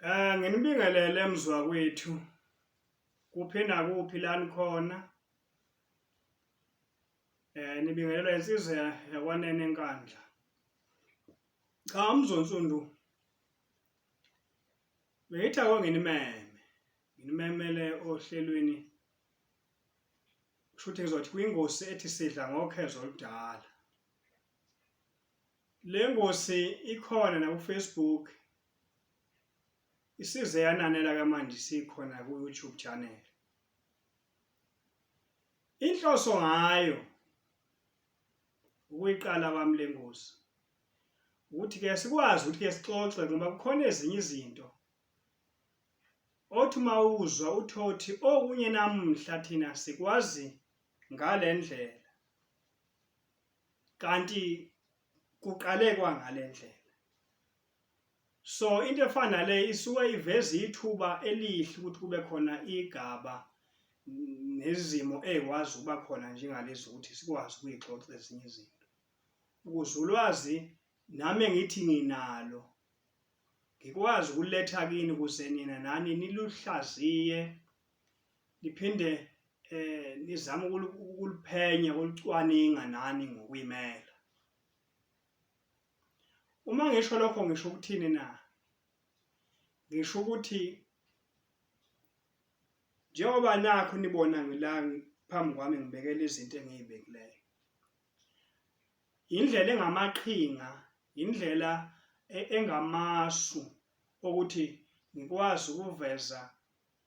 Nginibingelele emzwa kwethu kuphi nakuphi la nikhona. Nibingelelwa insizwa yakwanene enkandla. Cha umzonsundu beyithi nginimemele ohlelweni kushuthi ngizothi kwingosi ethi Sidla Ngokhezo Oludala. Le ngosi ikhona na ku Facebook, isize yananela ke manje sikhona ku YouTube channel. Inhloso ngayo ukuyiqala kwami le ngosi ukuthi ke sikwazi ukuthi ke sixoxe ngoba kukhona ezinye izinto othi mawuzwa uthothi okunye namhla thina sikwazi ngale ndlela kanti kuqale kwangale ndlela. So into efana le isuke iveza ithuba elihle ukuthi kube khona igaba nezimo ezikwazi ukuba khona njengalezi ukuthi sikwazi ukuyixoxa ezinye izinto. Ukuze ulwazi nami ngithi nginalo ngikwazi ukuletha kini ukuze nina nani niluhlaziye liphinde nizame ukuliphenya ukulicwaninga nani ngokuyimela. Uma ngisho lokho ngisho ukuthini na? Ngisho ukuthi njengoba nakho nibona ngila phambi kwami ngibekele izinto engizibekileyo. Indlela engamaqhinga, indlela engamasu ukuthi ngikwazi ukuveza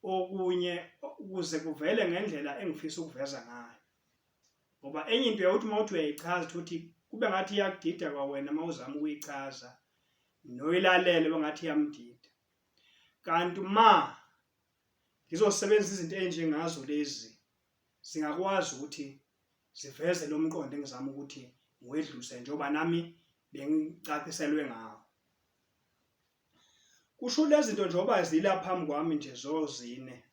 okunye ukuze kuvele ngendlela engifisa ukuveza ngayo. Ngoba enye into ukuthi mawuthi uyayichaza ukuthi kube ngathi iyakudida kwawena mawuzama ukuyichaza noyilalele bengathi iyamdida. Kanti ngizosebenzisa izinto enjengazo lezi singakwazi ukuthi siveze lo mqondo engizama ukuthi ngwedluse njengoba nami bengicaciselwe ngawo. Kusho lezi zinto njengoba zila phambi kwami nje zozine.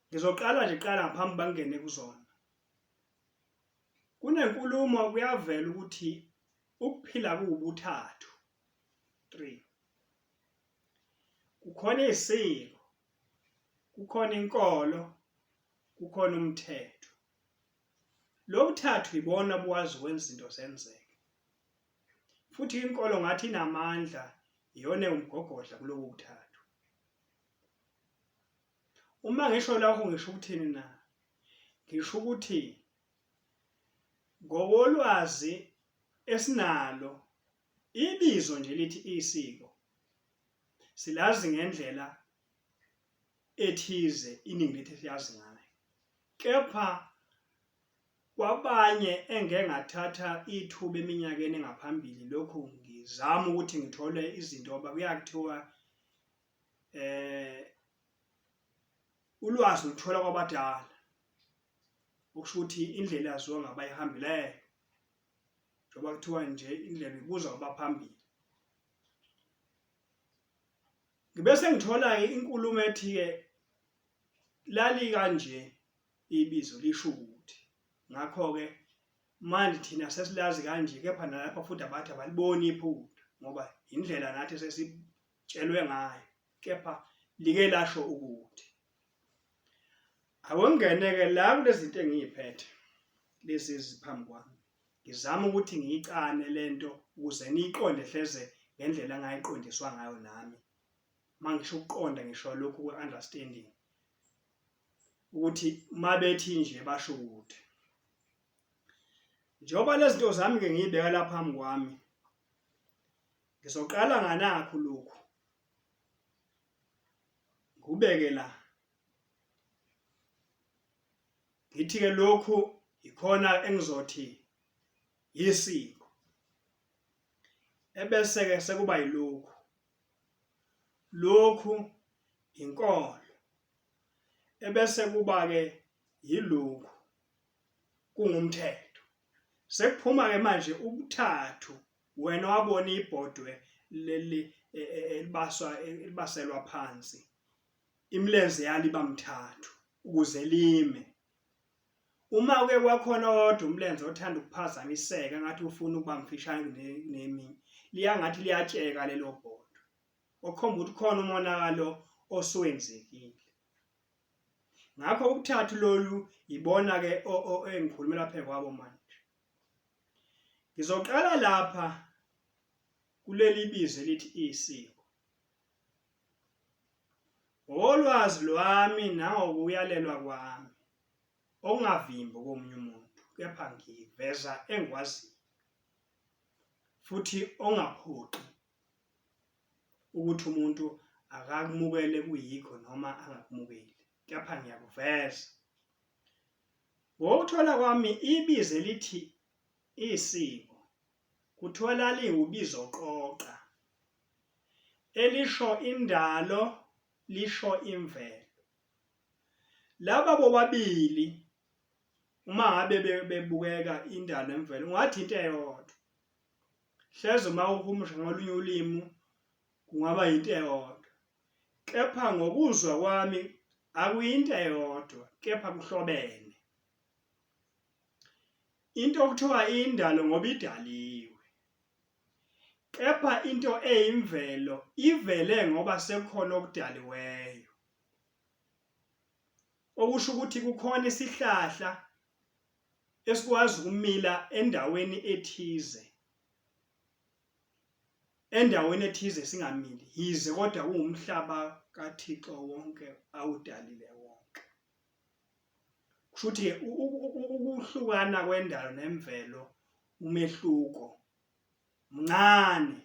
Ngizoqala ngaphambi bangene kuzona. Kunenkulumo kuyavela ukuthi ukuphila kuwubuthathu. 3. Kukhona isiko, kukhona inkolo, kukhona umthetho. Lo buthathu ibona bukwazi ukwenza izinto zenzeke. Futhi inkolo ngathi inamandla iyona umgogodla kulobu buthathu. Uma ngisho lokho ngisho ukuthini na? Ngisho ukuthi ngokolwazi esinalo ibizo nje lithi isiko silazi ngendlela ethize iningi lethu siyazi ngayo. Kepha kwabanye engengathatha ithuba eminyakeni engaphambili lokhu ngizama ukuthi ngithole izinto ngoba kuyakuthiwa ulwazi luthola kwabadala. Ukusho ukuthi indlela yaziwa ngabayihambileyo. Njengoba kuthiwa nje indlela ibuzwa kwabaphambili. Ngibese ngithola inkulumo ethi ke lali kanje ibizo lisho ukuthi. Ngakho ke manje thina sesilazi kanje kepha nalapha futhi abathi abaliboni iphutha ngoba indlela nathi sesitshelwe ngayo kepha like lasho ukuthi. Awongeneke la kulezi zinto engiziphethe lezi eziphambi kwami. Ngizama ukuthi ngiyicane lento ukuze niyiqonde hleze ngendlela engayiqondiswa ngayo nami. Mangisho ukuqonda ngisho lokhu kwe-understanding ukuthi mabethi nje basho ukuthi. Njengoba lezi zinto zami ke ngiyibeka lapha phambi kwami. Ngizoqala nganakho lokhu. Ngubeke la. Ngithi ke lokhu ikhona engizothi isiko. Ebese ke sekuba yilokhu. Lokhu inkolo. Ebese kuba ke yilokhu kungumthetho. Sekuphuma ke manje ubuthathu wena wabona ibhodwe leli elibaselwa phansi. Imilenze yaliba mthathu ukuze lime. Uma ke kwakhona kodwa umlenze othanda ukuphazamiseka ngathi ufuna ukuba mfishane neminye liyangathi liyatsheka lelo bhodwe. okhomba ukuthi khona umonakalo oswenzekile. Ngakho ubuthathu lolu ibona ke engikhulumela phe kwabo manje. Ngizoqala lapha kuleli bizo elithi isiko. Olwazi lwami nangokuyalelwa kwami okungavimbi komunye umuntu, kepha ngiveza engikwaziyo futhi ongaphoqi ukuthi umuntu akakumukele kuyikho noma angakumukeli, kepha ngiyakuveza. Ngokuthola kwami ibizo elithi isiko kuthola liwubizo qoqa elisho indalo lisho imvelo. Laba bobabili uma ngabe bebukeka indalo nemvelo ungathi into eyodwa. Hleze uma uhumusha ngolunye ulimi kungaba into eyodwa, kepha ngokuzwa kwami akuyinto eyodwa, kepha kuhlobene. Into okuthiwa indalo ngoba idaliwe, kepha into eyimvelo ivele ngoba sekukhona okudaliweyo. Okusho ukuthi kukhona isihlahla esikwazi ukumila endaweni ethize, singamili yize kodwa kuwumhlaba kaThixo wonke awudalile wonke. Kusho ukuthi ukuhlukana kwendalo nemvelo umehluko mncane.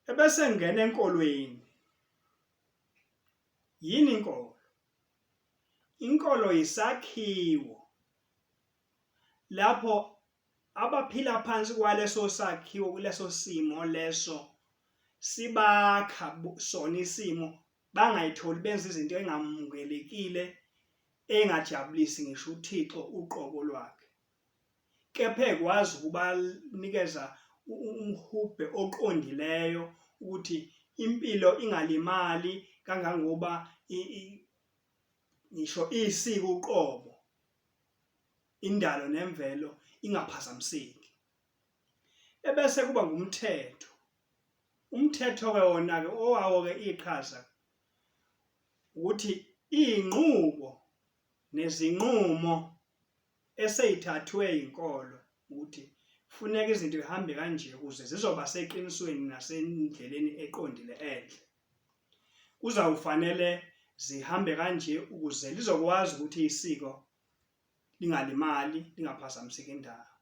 Ebese ngena enkolweni. Yini inkolo? Inkolo isakhiwo lapho abaphila phansi kwaleso sakhiwo, kuleso simo leso sibakha sona isimo, bangayitholi benza izinto engamukelekile, engajabulisi ngisho uThixo uqobo lwakhe, kepha ekwazi ukubanikeza umhubhe oqondileyo ukuthi impilo ingalimali kangangoba ngisho isiko uqobo, indalo nemvelo ingaphazamiseki. Ebese kuba ngumthetho. Umthetho ke wona ke owawo ke iqhaza ukuthi inqubo nezinqumo eseyithathwe inkolo ukuthi kufuneka izinto zihambe kanje ukuze zizoba seqinisweni nasendleleni eqondile enhle. Kuzawufanele zihambe kanje ukuze lizokwazi ukuthi isiko lingalimali, lingaphazamiseki indawo.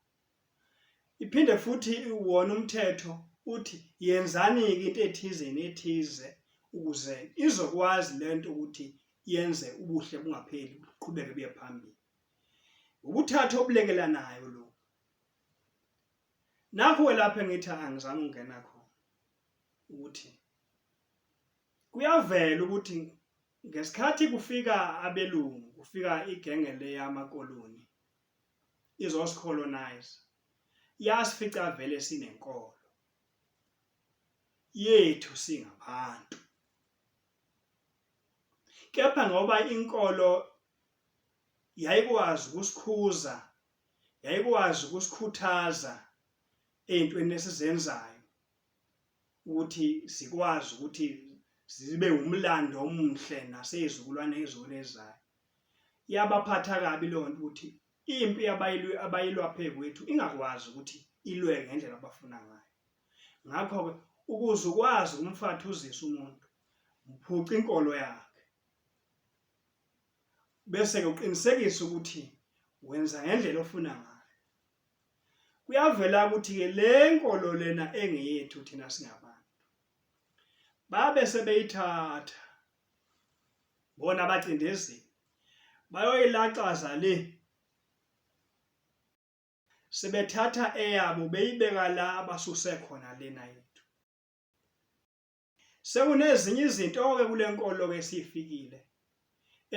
Iphinde futhi wona umthetho uthi yenzani-ke into ethize nethize ukuze izokwazi lento ukuthi yenze ubuhle bungapheli, buqhubeke buye phambili. Ubuthathu obulekelanayo lo. Nakho lapho engithi angizange ungena khona ukuthi kuyavela ukuthi ngesikhathi kufika abelungu, kufika igenge leyamakoloni izosicolonize, yasifica vele sinenkolo yethu singabantu. Kepha ngoba inkolo yayikwazi ukusikhuza, yayikwazi ukusikhuthaza ey'ntweni esizenzayo ukuthi sikwazi ukuthi zibe umlando omuhle nasezizukulwane ezizayo. Yabaphatha kabi leyo nto ukuthi impi abayilwa phezu kwethu ingakwazi ukuthi ilwe ngendlela abafuna ngayo. Ngakho-ke ukuze ukwazi ukumfathuzisa umuntu, mphuca inkolo yakhe, bese-ke uqinisekisa ukuthi wenza ngendlela ofuna ngayo. Kuyavela ukuthi-ke le nkolo lena engeyethu thina singabantu, babe sebeyithatha bona abacindezeli bayoyilaxaza le, sebethatha eyabo beyibeka la abasuse khona lena yethu. Sekunezinye izinto-ke kule nkolo-ke esifikile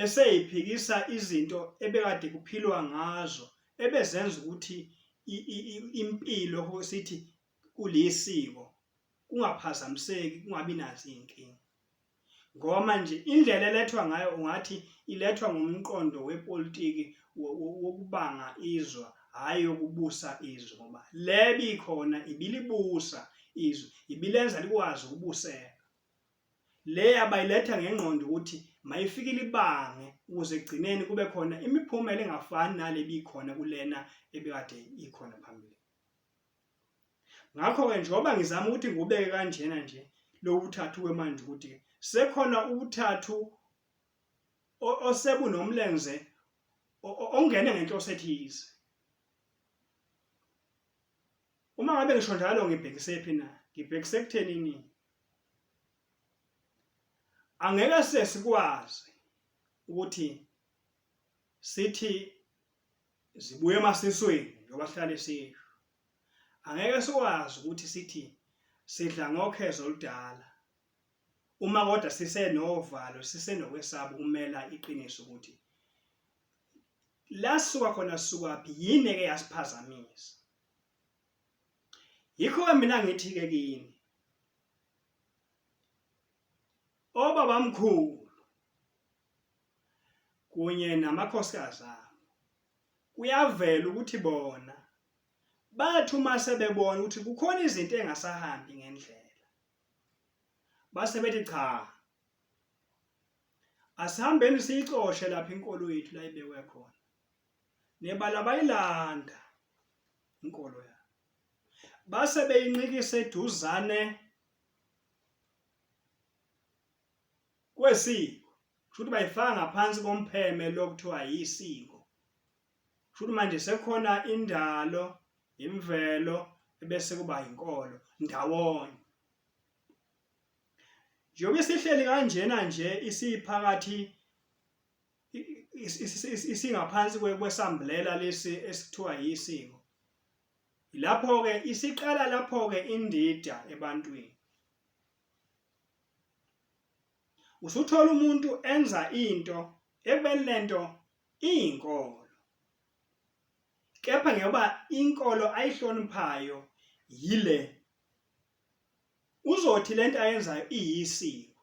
eseyiphikisa izinto ebekade kuphilwa ngazo, ebezenza ukuthi impilo sithi kulisiko kungaphazamiseki, kungabi nazo iy'nkinga. Ngoba manje indlela elethwa ngayo ungathi ilethwa ngumqondo wepolitiki wokubanga izwa, hhayi yokubusa izwe, ngoba le bikhona ibilibusa izwi ibilenza likwazi ukubuseka. Le abayiletha ngengqondo ukuthi mayifikile ibange ukuze egcineni kube khona imiphumela engafani nale bikhona kulena ebekade ikhona phambili. Ngakho ke njengoba ngizama ukuthi ngubeke kanjena nje lo buthathu kwemanje ukuthi sekhona ubuthathu osebunomlenze ongene ngenhloso ethize. Uma ngabe ngisho njalo ngibhekise phi na? Ngibhekise kuthenini angeke sesikwazi ukuthi sithi zibuye emasisweni njengoba sihlale sisho. Angeke sikwazi ukuthi sithi sidla ngokhezo oludala uma kodwa sisenovalo sisenokwesaba ukumela iqiniso ukuthi la sisuka khona sisukaphi yini eke yasiphazamisa. Yikho mina ngithi ke kini obabamkhulu kunye namakhosikazi abo kuyavela ukuthi bona bathi uma sebebona ukuthi kukhona izinto engasahambi ngendlela base bethi cha asihambeni siyixoshe lapha inkolo yethu la ibekwe khona nebala bayilanda inkolo yabo base beyinqikisa eduzane kwesiko futhi bayifaka ngaphansi kompheme lokuthiwa yisiko. Futhi manje sekhona indalo imvelo ebese kuba inkolo ndawonye. Njengoba sihleli kanjena nje isiphakathi isingaphansi kwesambulela lesi esithiwa yisiko. Lapho ke isiqala lapho ke indida ebantwini. Usuthola umuntu enza into ekubeni lento iyinkolo. Kepha ngoba inkolo ayihloniphayo yile uzothi lento ayenzayo iyisiko.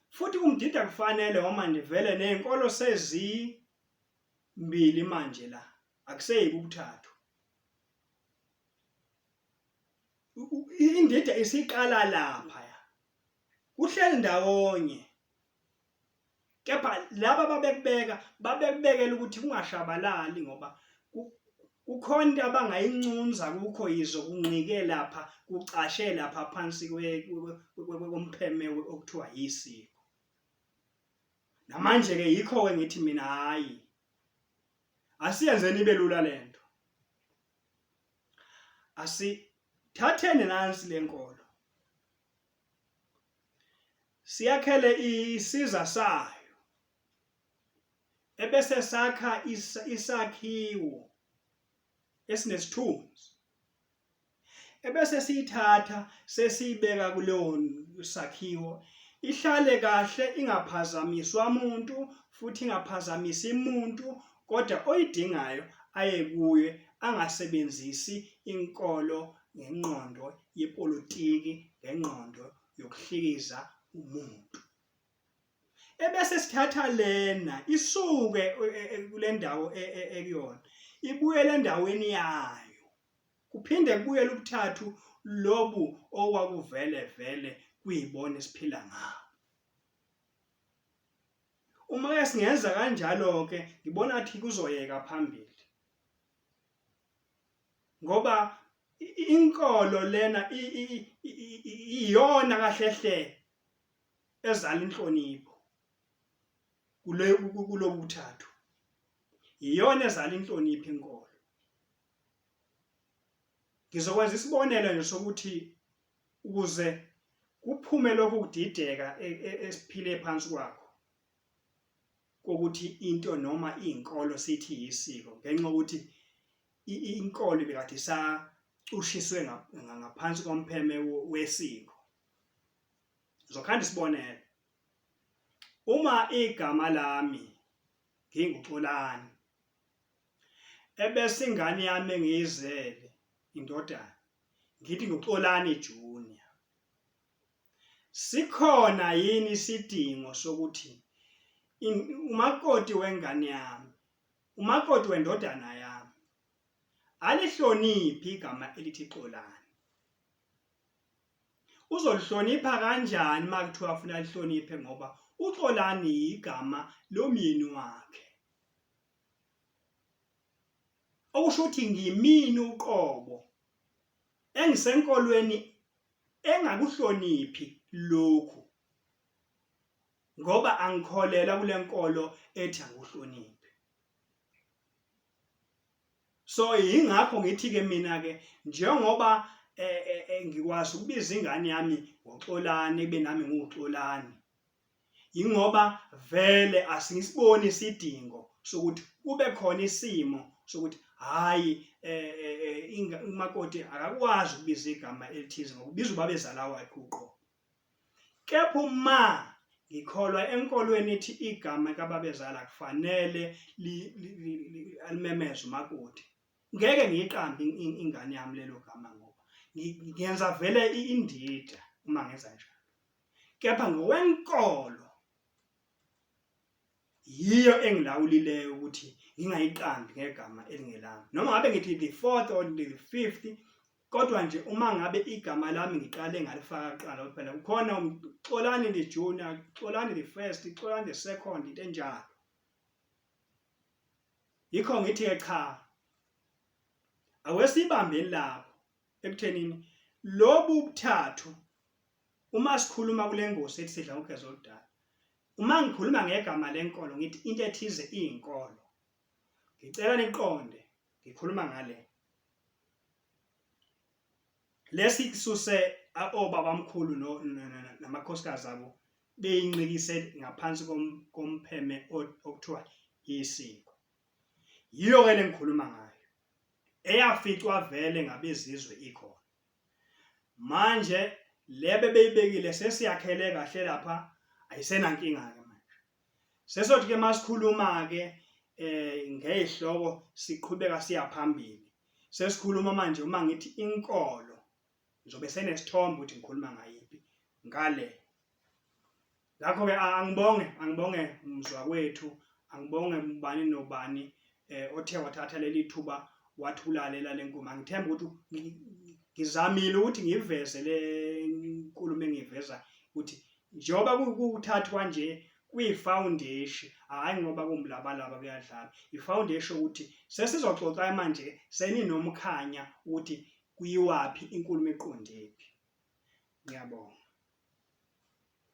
Futhi kumdida kufanele uma ndivele nezinkolo sezimbili manje la akuseyibi ubuthathu. Indida isiqala lapha uhleli ndawonye. Kepha laba babekubekela ukuthi kungashabalali ngoba kukhona into abangayinxunza kukho yizo kunqike lapha kucashe lapha phansi kompheme okuthiwa yisiko. Namanje ke yikho ke ngithi mina hayi asiyenzeni ibe lula lento. Asithatheni nansi lenkolo siyakhele isiza sayo ebese sakha isakhiwo esinesithunzi ebese siyithatha sesibeka kuleyo sakhiwo ihlale kahle ingaphazamiswa umuntu futhi ingaphazamisi umuntu kodwa oyidingayo aye kuye angasebenzisi inkolo ngengqondo yepolitiki ngengqondo yokuhlikiza umuntu. Ebese sithatha lena isuke kule ndawo ekuyona ibuyele endaweni yayo kuphinde kubuyele ubuthathu lobu okwakuvele vele kuyibona esiphila ngawo. Uma ke singenza kanjalo ke ngibona ukuthi kuzoyeka phambili ngoba inkolo lena iyona kahlehle ezala inhlonipho kulo buthathu. Iyona ezala inhlonipho inkolo. Ngizokwenza isibonelo nje sokuthi ukuze kuphume lokhu kudideka esiphile phansi kwakho kokuthi into noma inkolo sithi yisiko ngenxa ukuthi inkolo bekade isacushiswe ngaphansi kompheme wesiko. Ngizokhanda isibonelo. Uma igama lami nginguXolani ebese ingane yami engiyizele indodana ngithi nguXolani Junior. Sikhona yini isidingo sokuthi umakoti wengane yami umakoti wendodana yami alihloniphi igama elithi Xolani. Uzolihlonipha kanjani makuthiwa afuna lihloniphe ngoba uXolani igama lomyeni wakhe. Okusho ukuthi ngimini uqobo engisenkolweni engakuhloniphi lokhu ngoba angikholela kule nkolo ethi akuhloniphi. So ingakho ngithi ke mina ke njengoba ngikwazi ukubiza ingane yami ngoXolani ebe nami nguXolani, ingoba vele asingisiboni isidingo sokuthi kube khona isimo sokuthi hayi umakoti akakwazi ukubiza igama elithize ngokubiza ubabezala wakhe uqobo. Kepha uma ngikholwa enkolweni ethi igama kababezala kufanele alimemeze umakoti, ngeke ngiyiqambe ingane yami lelo gama ngoba ngiyenza vele indida uma ngenza njalo. Kepha ngokwenkolo yiyo engilawulileyo ukuthi ngingayiqambi ngegama elingelami, noma ngabe ngithi the 4th or the 5th, kodwa nje uma ngabe igama lami ngiqale ngalifaka kuqala phela kukhona Xolani the junior, Xolani the 1st, Xolani the 2nd, into enjalo. Yikho ngithi cha, awesibambeni lapho ekuthenini lobu buthathu uma sikhuluma kule ngosi ethi sidla Ngokhezo Oludala. Uma ngikhuluma ngegama lenkolo ngithi into ethize iyinkolo, ngicela niqonde ngikhuluma ngale. Lesisuse obabamkhulu namakhosikazi abo beyinqikise ngaphansi kompheme okuthiwa Isiko. Yiyo ke lengikhuluma ngayo eyaficwa vele ngabezizwe ikhona. Manje lebe beyibekile sesiyakhele kahle lapha, ayisenankinga ke manje. Sesothi ke masikhuluma ke ngezihloko siqhubeka siya phambili. Sesikhuluma manje uma ngithi inkolo ngizobe senesithombe ukuthi ngikhuluma ngayiphi ngale. Ngakho ke angibonge umzwa wethu, angibonge ubani nobani othe wathatha leli thuba wathulalela lenkulumo. Ngithemba ukuthi ngizamile ukuthi ngiveze le nkulumo engiveza ukuthi njengoba kuthathwa nje kuyifoundation, hayi ngoba kumlabalaba kuyadlala. Ifoundation ukuthi sesizoxoxa manje seninomkhanya ukuthi kuyiwapi inkulumo eqondephi. Ngiyabonga.